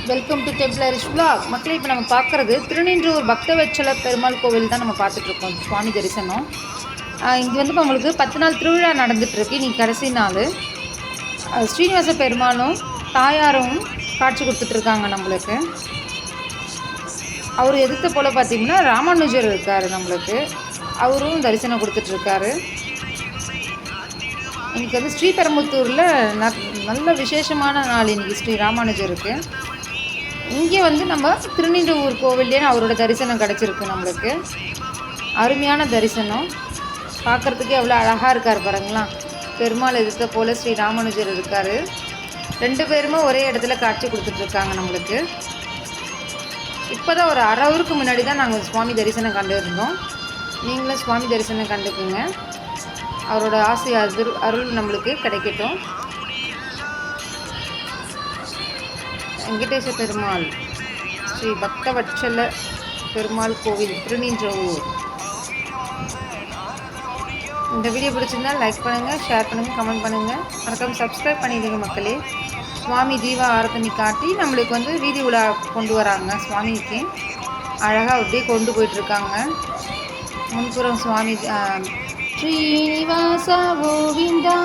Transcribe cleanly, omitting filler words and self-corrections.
Welcome to டெம்ப்ளரிஷ் vlog. மக்களே இப்போ நம்ம பார்க்குறது திருநின்றூர் பக்தவத்சல பெருமாள் கோவில் தான் நம்ம பார்த்துட்ருக்கோம். சுவாமி தரிசனம் இங்கே வந்து இப்போ உங்களுக்கு 10 நாள் திருவிழா நடந்துகிட்ருக்கு. இன்றைக்கி கடைசி நாள். ஸ்ரீனிவாச பெருமாளும் தாயாரும் காட்சி கொடுத்துட்ருக்காங்க நம்மளுக்கு. அவர் எதிர்த்த போல் பார்த்திங்கன்னா ராமானுஜர் இருக்கார் நம்மளுக்கு. அவரும் தரிசனம் கொடுத்துட்ருக்காரு. இன்றைக்கி வந்து ஸ்ரீபெரும்புத்தூரில் நல்ல விசேஷமான நாள். இன்றைக்கி ஸ்ரீ ராமானுஜருக்கு இங்கே வந்து நம்ம திருநின்றவூர் கோவில்லே அவரோட தரிசனம் கிடச்சிருக்கு நம்மளுக்கு. அருமையான தரிசனம், பார்க்குறதுக்கே எவ்வளோ அழகாக இருக்கார் பாருங்களா. பெருமாள் எதிர்த்த போல் ஸ்ரீ ராமானுஜர் இருக்கார். 2 பேருமே ஒரே இடத்துல காட்சி கொடுத்துட்ருக்காங்க நம்மளுக்கு. இப்போ தான் ஒரு அரை ஹவருக்கு முன்னாடி தான் நாங்கள் சுவாமி தரிசனம் கண்டு இருந்தோம். நீங்களும் சுவாமி தரிசனம் கண்டுக்குங்க. அவரோட ஆசை அருள் நம்மளுக்கு கிடைக்கட்டும். வெங்கடேச பெருமாள் ஸ்ரீ பக்தவத்சல பெருமாள் கோவில் திருநின்றவூர். இந்த வீடியோ பிடிச்சிருந்தா லைக் பண்ணுங்கள், ஷேர் பண்ணுங்கள், கமெண்ட் பண்ணுங்கள், மறக்காம சப்ஸ்கிரைப் பண்ணிடுங்க மக்களே. சுவாமி தீப ஆரத்தனி காட்டி நம்மளுக்கு வந்து வீதி உலா கொண்டு வராங்க. சுவாமிக்கு அழகாக அப்படியே கொண்டு போயிட்டுருக்காங்க. முன்புறம் சுவாமி ஸ்ரீனிவாச கோவிந்தா